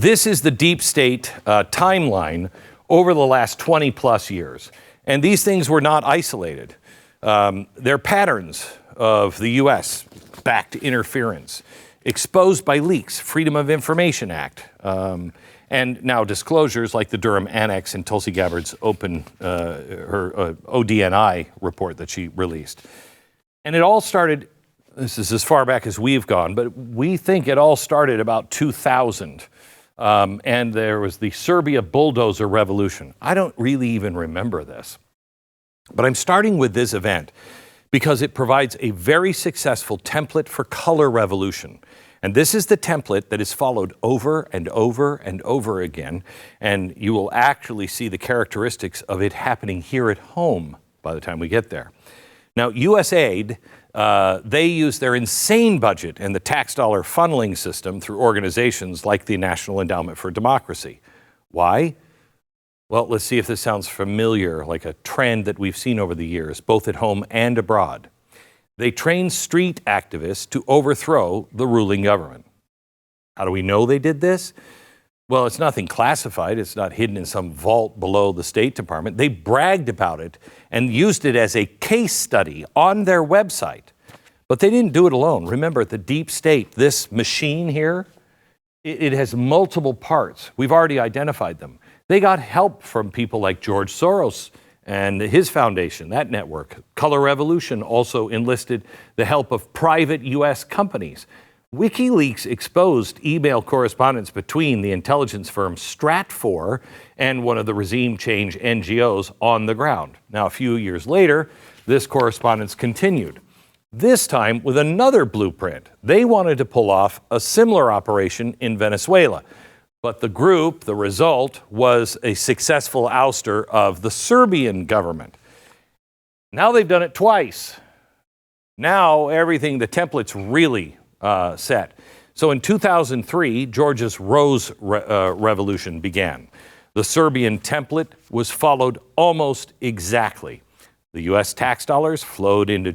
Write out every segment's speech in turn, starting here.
This is the deep state timeline over the last 20 plus years. And these things were not isolated. They're patterns of the U.S. backed interference, exposed by leaks, Freedom of Information Act, and now disclosures like the Durham Annex and Tulsi Gabbard's her ODNI report that she released. And it all started, this is as far back as we've gone, but we think it all started about 2000. And there was the Serbia bulldozer revolution. I don't really even remember this. But I'm starting with this event because it provides a very successful template for color revolution. And this is the template that is followed over and over and over again. And you will actually see the characteristics of it happening here at home by the time we get there. Now, USAID, they use their insane budget and the tax dollar funneling system through organizations like the National Endowment for Democracy. Why? Well, let's see if this sounds familiar, like a trend that we've seen over the years, both at home and abroad. They train street activists to overthrow the ruling government. How do we know they did this? Well, it's nothing classified. It's not hidden in some vault below the State Department. They bragged about it and used it as a case study on their website. But they didn't do it alone. Remember, the deep state, this machine here, it has multiple parts. We've already identified them. They got help from people like George Soros and his foundation, that network. Color Revolution also enlisted the help of private U.S. companies. WikiLeaks exposed email correspondence between the intelligence firm Stratfor and one of the regime change NGOs on the ground. Now, a few years later, this correspondence continued, this time with another blueprint. They wanted to pull off a similar operation in Venezuela. But the result was a successful ouster of the Serbian government. Now they've done it twice. Now everything, the template's really set. So in 2003, Georgia's Rose Revolution began. The Serbian template was followed almost exactly. The U.S. tax dollars flowed into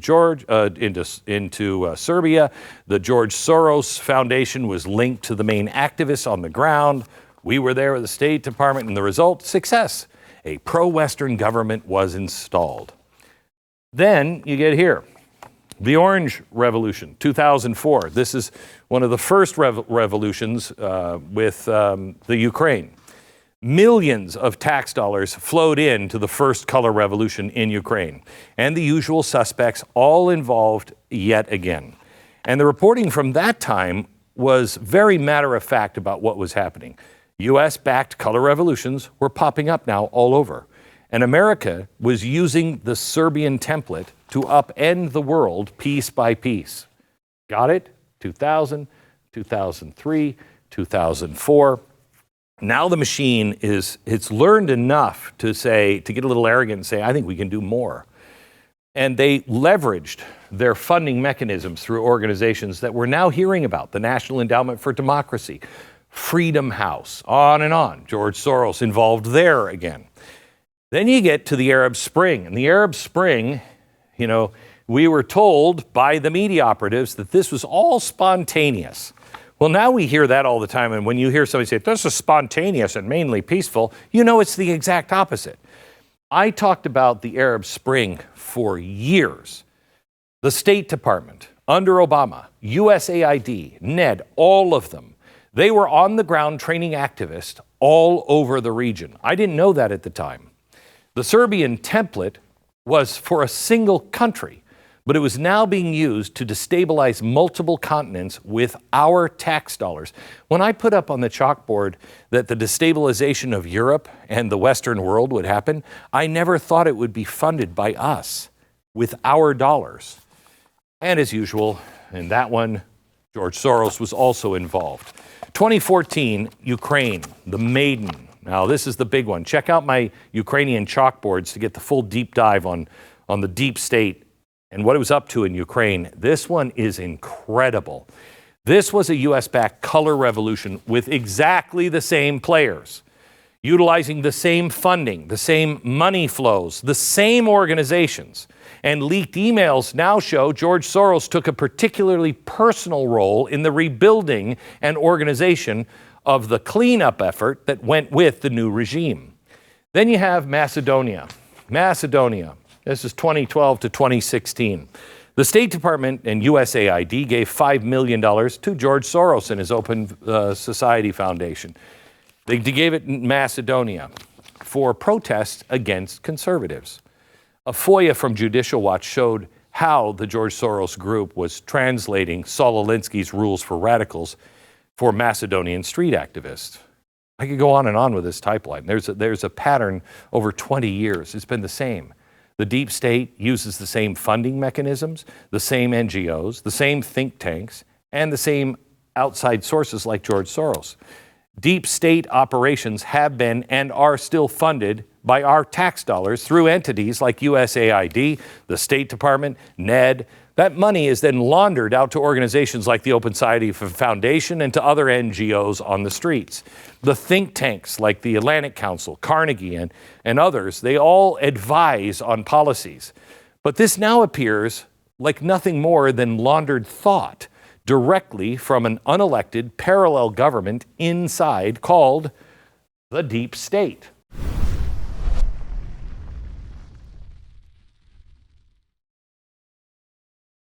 Serbia. The George Soros Foundation was linked to the main activists on the ground. We were there with the State Department, and the result, success. A pro-Western government was installed. Then you get here. The Orange Revolution, 2004. This is one of the first revolutions with the Ukraine. Millions of tax dollars flowed into the first color revolution in Ukraine, and the usual suspects all involved yet again. And the reporting from that time was very matter-of-fact about what was happening. U.S.-backed color revolutions were popping up now all over, and America was using the Serbian template to upend the world piece by piece. Got it? 2000, 2003, 2004. Now the machine it's learned enough to get a little arrogant and say, I think we can do more. And they leveraged their funding mechanisms through organizations that we're now hearing about, the National Endowment for Democracy, Freedom House, on and on. George Soros involved there again. Then you get to the Arab Spring. And the Arab Spring, we were told by the media operatives that this was all spontaneous. Well, now we hear that all the time, and when you hear somebody say, this is spontaneous and mainly peaceful, it's the exact opposite. I talked about the Arab Spring for years. The State Department, under Obama, USAID, NED, all of them, they were on the ground training activists all over the region. I didn't know that at the time. The Serbian template was for a single country, but it was now being used to destabilize multiple continents with our tax dollars. When I put up on the chalkboard that the destabilization of Europe and the Western world would happen, I never thought it would be funded by us with our dollars. And as usual, in that one, George Soros was also involved. 2014, Ukraine, the maiden. Now, this is the big one. Check out my Ukrainian chalkboards to get the full deep dive on the deep state and what it was up to in Ukraine. This one is incredible. This was a U.S.-backed color revolution with exactly the same players, utilizing the same funding, the same money flows, the same organizations. And leaked emails now show George Soros took a particularly personal role in the rebuilding and organization of the cleanup effort that went with the new regime. Then you have Macedonia. Macedonia. This is 2012 to 2016. The State Department and USAID gave $5 million to George Soros and his Open Society Foundation. They gave it in Macedonia for protests against conservatives. A FOIA from Judicial Watch showed how the George Soros group was translating Saul Alinsky's rules for radicals for Macedonian street activists. I could go on and on with this pipeline. There's a pattern over 20 years. It's been the same. The deep state uses the same funding mechanisms, the same NGOs, the same think tanks, and the same outside sources like George Soros. Deep state operations have been and are still funded by our tax dollars through entities like USAID, the State Department, NED. That money is then laundered out to organizations like the Open Society Foundation and to other NGOs on the streets. The think tanks like the Atlantic Council, Carnegie, and others, they all advise on policies. But this now appears like nothing more than laundered thought directly from an unelected parallel government inside called the deep state.